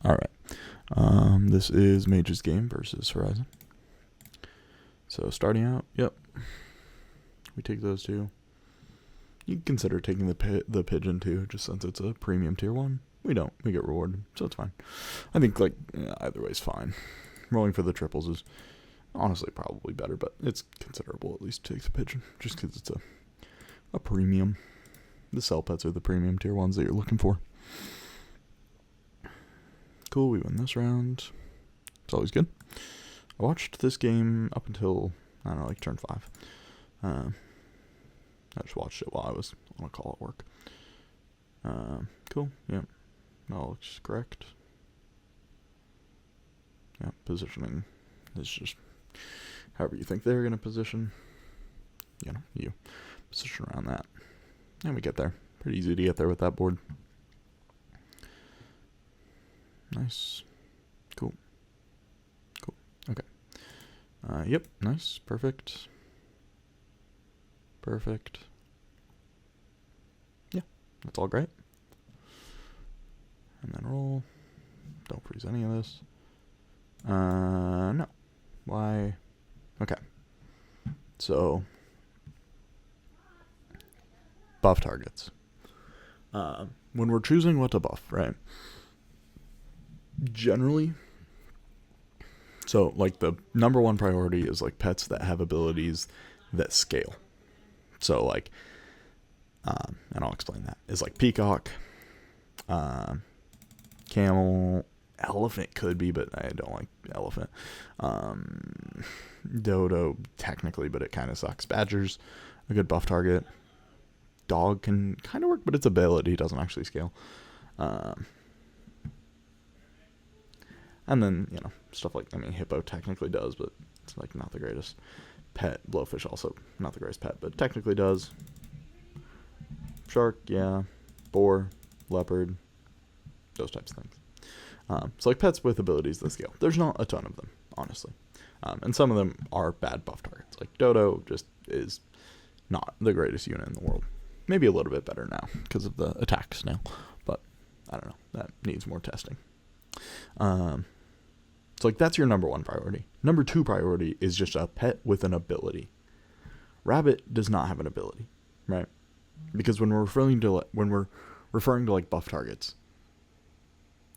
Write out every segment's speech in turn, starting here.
Alright. This is Mage's game versus Horizon. So starting out, yep. We take those two. You can consider taking the pigeon too, just since it's a premium tier 1. We don't. We get rewarded, so it's fine. I think either way's fine. Rolling for the triples is honestly probably better, but it's considerable at least to take the pigeon, just because it's a premium. The cell pets are the premium tier 1s that you're looking for. Cool, we win this round. It's always good. I watched this game up until, I don't know, like turn 5. I just watched it while I was on a call at work. Cool, yeah. That looks correct. Yeah, positioning is just however you think they're going to position. You position around that. And we get there. Pretty easy to get there with that board. Nice. Cool. Okay. Yep, nice. Perfect. Yeah, that's all great. And then roll. Don't freeze any of this. No. Why? Okay. So, buff targets. When we're choosing what to buff, right? Generally, so like the number one priority is like pets that have abilities that scale. So like, and I'll explain that, is like peacock, camel, elephant could be, but I don't like elephant. Dodo technically, but it kind of sucks. Badger's a good buff target. Dog can kind of work, but its ability doesn't actually scale. And then, stuff like, hippo technically does, but it's like not the greatest pet. Blowfish also not the greatest pet, but technically does. Shark, yeah. Boar, leopard, those types of things. So like pets with abilities that scale. There's not a ton of them, honestly. And some of them are bad buff targets. Like Dodo just is not the greatest unit in the world. Maybe a little bit better now because of the attacks now. But I don't know. That needs more testing. So like that's your number one priority. Number 2 priority is just a pet with an ability. Rabbit does not have an ability, right? Because when we're referring to like buff targets,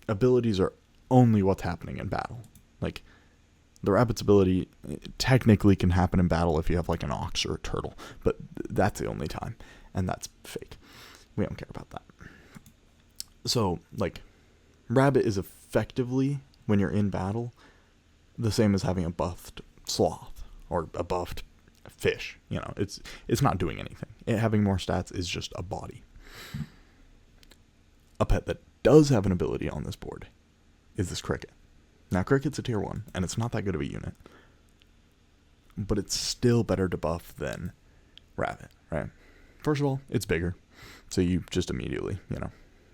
abilities are only what's happening in battle. Like the rabbit's ability technically can happen in battle if you have like an ox or a turtle, but that's the only time, and that's fake. We don't care about that. So like rabbit is effectively, when you're in battle, the same as having a buffed sloth or a buffed fish. It's not doing anything. Having more stats is just a body. A pet that does have an ability on this board is this cricket. Now cricket's a tier 1 and it's not that good of a unit, but it's still better to buff than rabbit, right? First of all, it's bigger, so you just immediately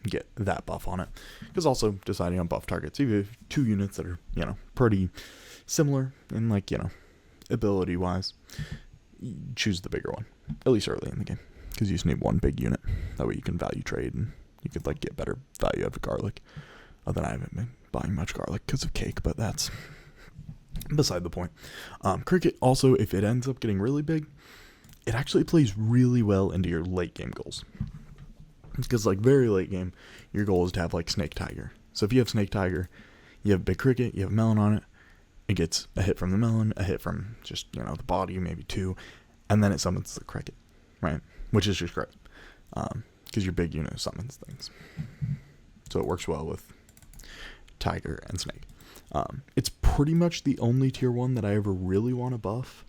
get that buff on it. Because also deciding on buff targets, you have 2 units that are pretty similar in ability wise, you choose the bigger one, at least early in the game, because you just need one big unit. That way you can value trade and you could get better value out of garlic. Other than I haven't been buying much garlic because of cake, but that's beside the point. Cricket also, if it ends up getting really big, it actually plays really well into your late game goals. Because very late game, your goal is to have snake tiger. So if you have snake tiger, you have big cricket, you have melon on it. It gets a hit from the melon, a hit from just the body, maybe 2, and then it summons the cricket, right? Which is just great, because your big unit summons things. So it works well with tiger and snake. It's pretty much the only tier 1 that I ever really want to buff.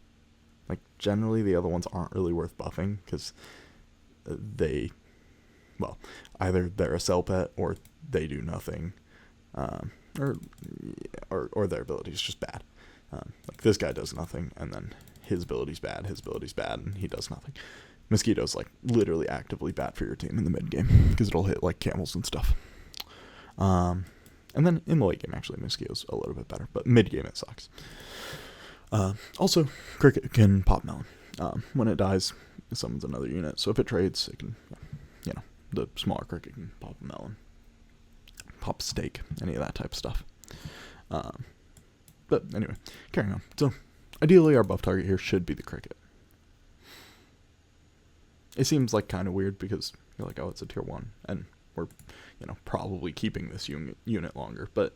Generally the other ones aren't really worth buffing because either they're a cell pet or they do nothing, or their ability is just bad. This guy does nothing, and then his ability's bad, and he does nothing. Mosquito's literally actively bad for your team in the mid game because it'll hit camels and stuff. And then in the late game, actually, Mosquito's a little bit better, but mid game it sucks. Also, cricket can pop melon. When it dies, it summons another unit. So if it trades, it can, the smaller cricket can pop a melon. pop steak, any of that type of stuff. But anyway, carrying on. So, ideally, our buff target here should be the cricket. It seems like kind of weird because you're like, oh, it's a tier 1, and we're, probably keeping this unit longer. But,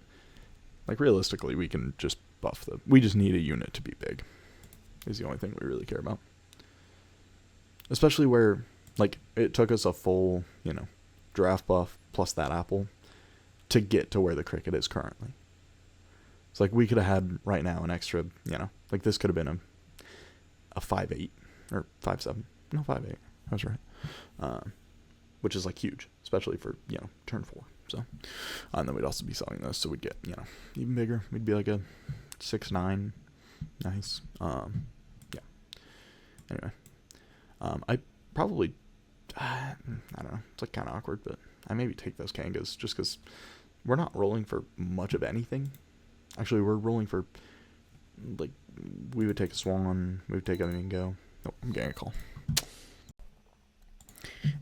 like, realistically, we can just buff we just need a unit to be big, is the only thing we really care about. Especially where, like, it took us a full, draft buff plus that apple to get to where the cricket is currently. It's like we could have had right now an extra, like this could have been a 5-8 or 5-7. No, 5-8. I was right. Which is like huge, especially for, turn 4. So, and then we'd also be selling those, so we'd get, even bigger. We'd be like a 6-9. Nice. Yeah. Anyway. I probably, I don't know, it's like kind of awkward, but I maybe take those Kangas just because we're not rolling for much of anything. Actually, we're rolling for, like, we would take a Swan, we would take a Mingo. Oh, I'm getting a call.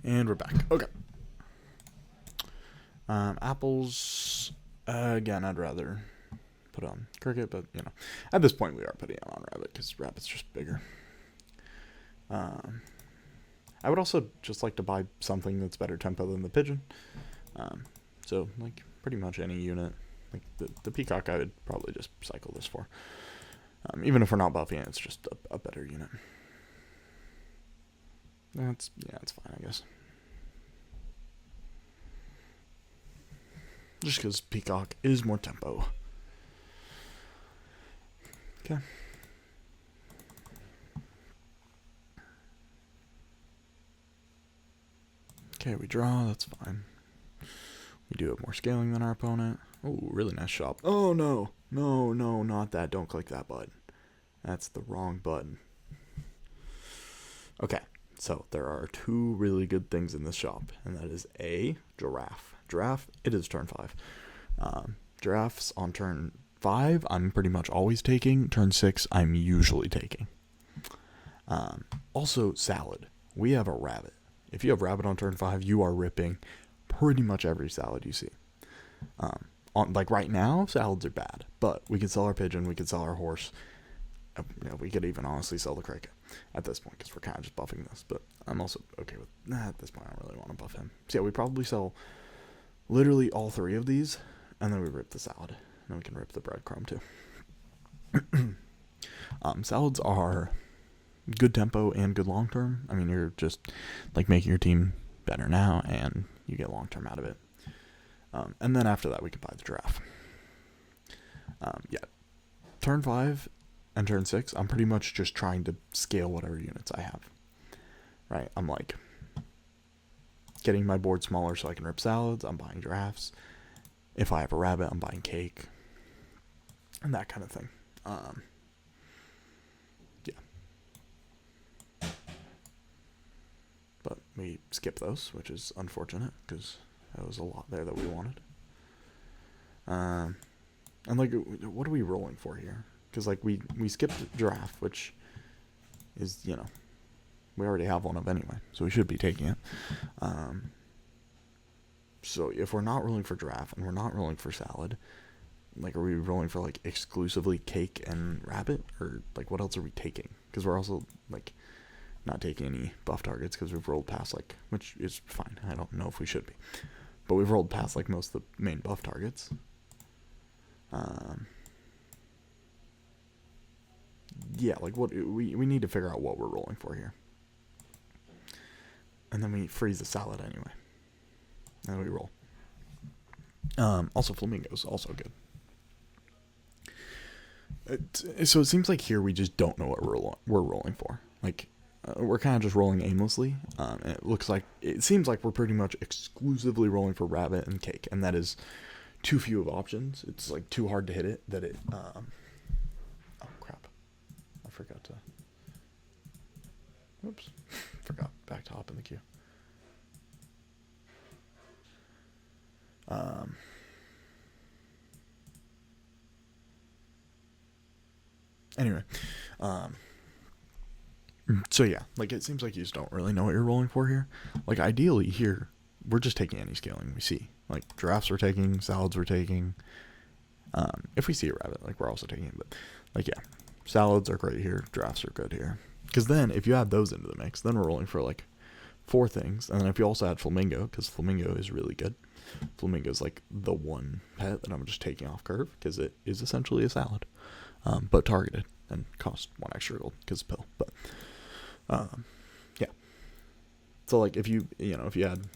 And we're back. Okay. Apples, again, I'd rather put on Cricket, but, at this point we are putting it on Rabbit because Rabbit's just bigger. I would also just like to buy something that's better tempo than the Pigeon. So, like, pretty much any unit. Like, the Peacock I would probably just cycle this for. Even if we're not buffing it, it's just a better unit. It's fine, I guess. Just because Peacock is more tempo. Okay. Okay, we draw, that's fine. We do have more scaling than our opponent. Oh, really nice shop. Oh, no. No, not that. Don't click that button. That's the wrong button. Okay, so there are 2 really good things in this shop, and that is A, Giraffe. Giraffe, it is turn 5. Giraffes on turn 5, I'm pretty much always taking. Turn 6, I'm usually taking. Also, Salad. We have a Rabbit. If you have Rabbit on turn 5, you are ripping pretty much every Salad you see. Like right now, Salads are bad, but we can sell our Pigeon, we can sell our Horse. We could even honestly sell the Cricket at this point because we're kind of just buffing this. But I'm also okay with at this point. I don't really want to buff him. So yeah, we probably sell literally all 3 of these, and then we rip the Salad, and then we can rip the breadcrumb too. Salads are good tempo and good long term. I mean, you're just like making your team better now, and you get long term out of it. And then after that, we can buy the Giraffe. Yeah, turn 5 and turn 6, I'm pretty much just trying to scale whatever units I have. Right? I'm like getting my board smaller so I can rip Salads. I'm buying Giraffes. If I have a Rabbit, I'm buying Cake, and that kind of thing. Yeah. But we skip those, which is unfortunate because that was a lot there that we wanted. And like, what are we rolling for here? Because like we skipped Giraffe, which is, we already have one of anyway, so we should be taking it. So if we're not rolling for Giraffe and we're not rolling for Salad, like, are we rolling for like exclusively Cake and Rabbit, or like what else are we taking? Because we're also like not taking any buff targets because we've rolled past, like, which is fine. I don't know if we should be, but we've rolled past like most of the main buff targets. Yeah, like what we need to figure out what we're rolling for here, and then we freeze the Salad anyway, and then we roll. Also, Flamingo's also good. So it seems like here we just don't know what we're rolling for. Like, we're kind of just rolling aimlessly. And it seems like we're pretty much exclusively rolling for Rabbit and Cake, and that is too few of options. It's like too hard to hit it that it. Oh crap! I forgot to. Oops, forgot back to hop in the queue. Anyway, so yeah, like, it seems like you just don't really know what you're rolling for here. Like, ideally here, we're just taking any scaling we see. Like giraffes we're taking, salads we're taking. If we see a rabbit, like we're also taking it. But like yeah, salads are great here. Giraffes are good here. Because then if you add those into the mix, then we're rolling for like 4 things. And then if you also add flamingo, because flamingo is really good. Flamingo is like the one pet that I'm just taking off curve because it is essentially a salad, but targeted and costs 1 extra gold because it's a pill. But yeah. So like if you add,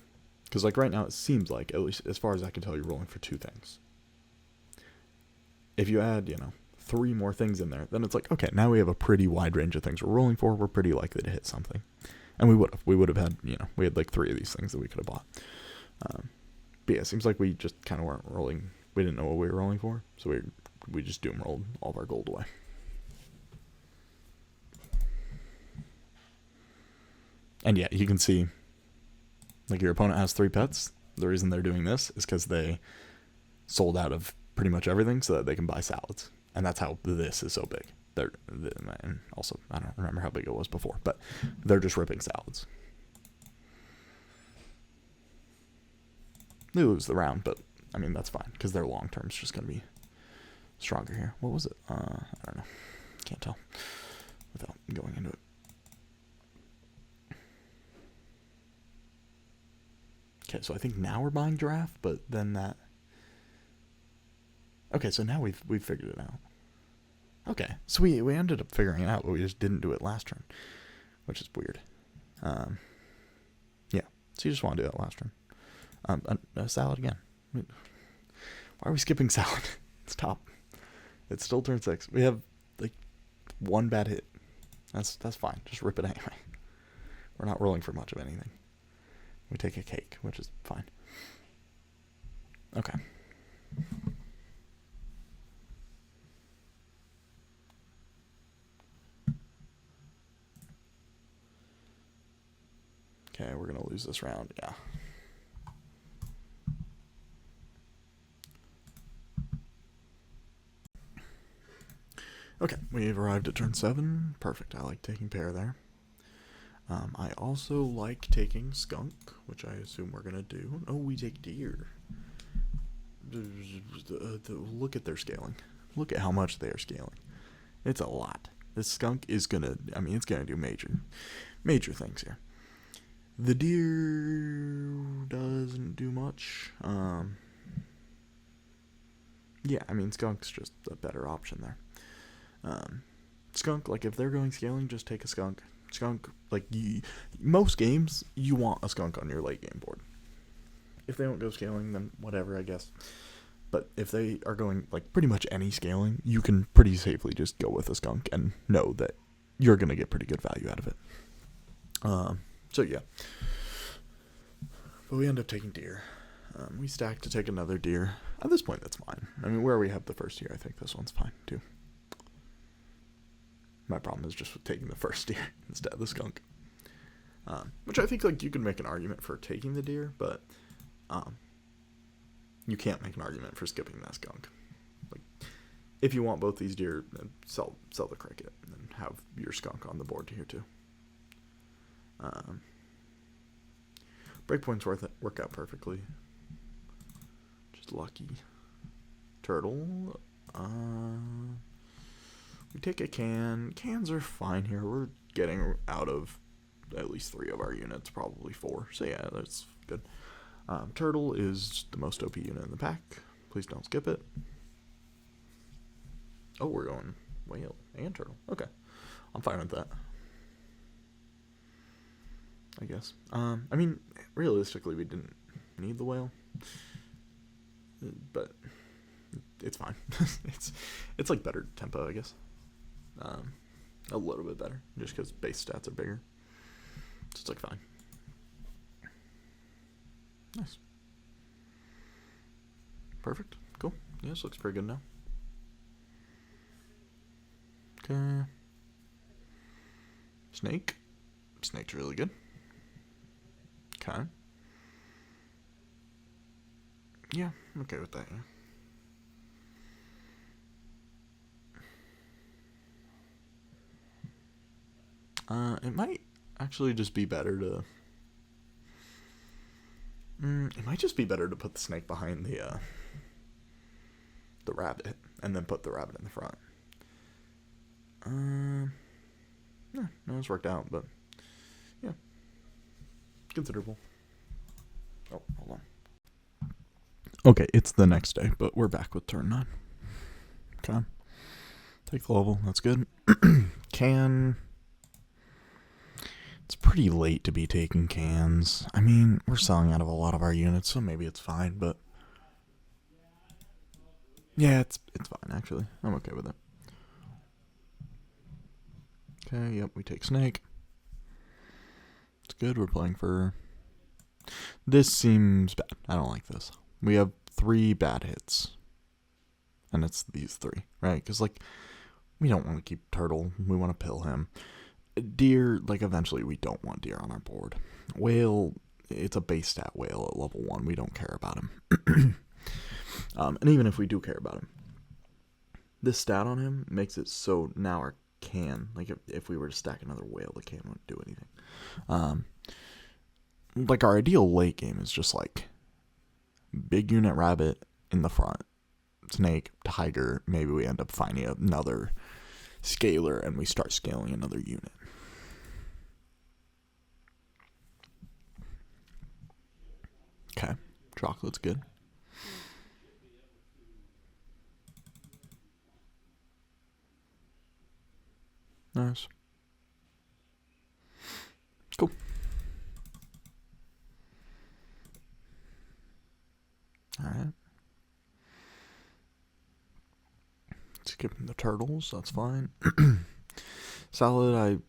because like right now it seems like, at least as far as I can tell, you're rolling for 2 things. If you add 3 more things in there, then it's like, okay, now we have a pretty wide range of things we're rolling for. We're pretty likely to hit something, and we would have had we had like 3 of these things that we could have bought. But yeah, it seems like we just kind of weren't rolling. We didn't know what we were rolling for, so we just doom rolled all of our gold away. And yeah, you can see, like, your opponent has 3 pets. The reason they're doing this is because they sold out of pretty much everything so that they can buy salads. And that's how this is so big. And also, I don't remember how big it was before, but they're just ripping salads. They lose the round, but I mean that's fine because their long term is just gonna be stronger here. What was it? I don't know. Can't tell without going into it. Okay, so I think now we're buying giraffe, but then that. Okay, so now we've figured it out. Okay, so we ended up figuring it out, but we just didn't do it last turn, which is weird. Yeah, so you just want to do that last turn. A salad again. Why are we skipping salad? It's top. It's still turn 6. We have like 1 bad hit. That's fine. Just rip it anyway. We're not rolling for much of anything. We take a cake, which is fine. Okay. Okay, we're gonna lose this round. Yeah. Okay, we've arrived at turn 7. Perfect. I like taking pair there. I also like taking skunk, which I assume we're gonna do. Oh, we take deer. Look at their scaling. Look at how much they are scaling. It's a lot. This skunk is gonna. I mean, it's gonna do major things here. The deer doesn't do much. Yeah, I mean, skunk's just a better option there. Skunk, like, if they're going scaling, just take a skunk. Skunk, like, most games, you want a skunk on your late game board. If they don't go scaling, then whatever, I guess. But if they are going, like, pretty much any scaling, you can pretty safely just go with a skunk and know that you're going to get pretty good value out of it. So, yeah. But we end up taking deer. We stack to take another deer. At this point, that's fine. I mean, where we have the first deer, I think this one's fine, too. My problem is just with taking the first deer instead of the skunk. Which I think, like, you can make an argument for taking the deer, but you can't make an argument for skipping that skunk. Like, if you want both these deer, then sell the cricket and have your skunk on the board here too. Breakpoints work out perfectly. Just lucky. Turtle. We take a can. Cans are fine here. We're getting out of at least 3 of our units, probably 4. So yeah, that's good. Turtle is the most OP unit in the pack. Please don't skip it. Oh, we're going whale and turtle. Okay. I'm fine with that, I guess. I mean, realistically, we didn't need the whale, but it's fine. it's like better tempo, I guess. A little bit better, just because base stats are bigger. So it's like fine. Nice. Perfect. Cool. Yeah, this looks pretty good now. Okay. Snake. Snake's really good. Okay. Yeah, I'm okay with that, yeah. It might actually just be better to It might just be better to put the snake behind the rabbit, and then put the rabbit in the front. No, it's worked out, but yeah, considerable. Oh, hold on. Okay, it's the next day, but we're back with turn 9. Okay. Take the level, that's good. It's pretty late to be taking cans. I mean, we're selling out of a lot of our units, so maybe it's fine, but yeah, it's fine, actually. I'm okay with it. Okay, yep, we take snake. It's good, we're playing for... This seems bad. I don't like this. We have 3 bad hits. And it's these 3, right? Because, like, we don't want to keep turtle. We want to pill him. Deer, like, eventually we don't want deer on our board. Whale, it's a base stat whale at level 1. We don't care about him. And even if we do care about him, this stat on him makes it so now our can, like, if we were to stack another whale, the can wouldn't do anything. Like, our ideal late game is just, like, big unit rabbit in the front, snake, tiger, maybe we end up finding another scaler and we start scaling another unit. Okay, chocolate's good. Nice. Cool. Alright. Skipping the turtles, that's fine. Salad,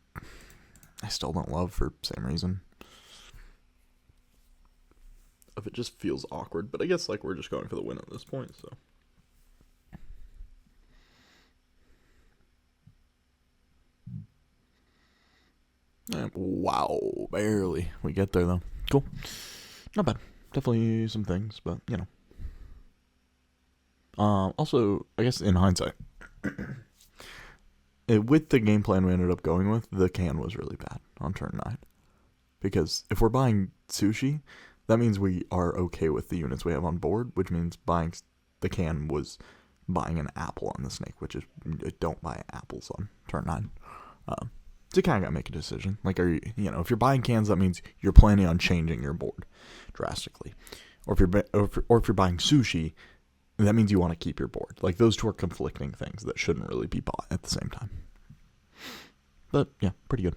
I still don't love for same reason. If it just feels awkward, but I guess, like, we're just going for the win at this point, so. Wow, barely. We get there, though. Cool. Not bad. Definitely some things, but, you know. Also, I guess in hindsight, with the game plan we ended up going with, the can was really bad on turn 9. Because if we're buying sushi, that means we are okay with the units we have on board, which means buying the can was buying an apple on the snake, which is, don't buy apples on turn 9. So you kind of got to make a decision. Like, if you're buying cans, that means you're planning on changing your board drastically. Or if you're buying sushi, that means you want to keep your board. Like, those two are conflicting things that shouldn't really be bought at the same time. But yeah, pretty good.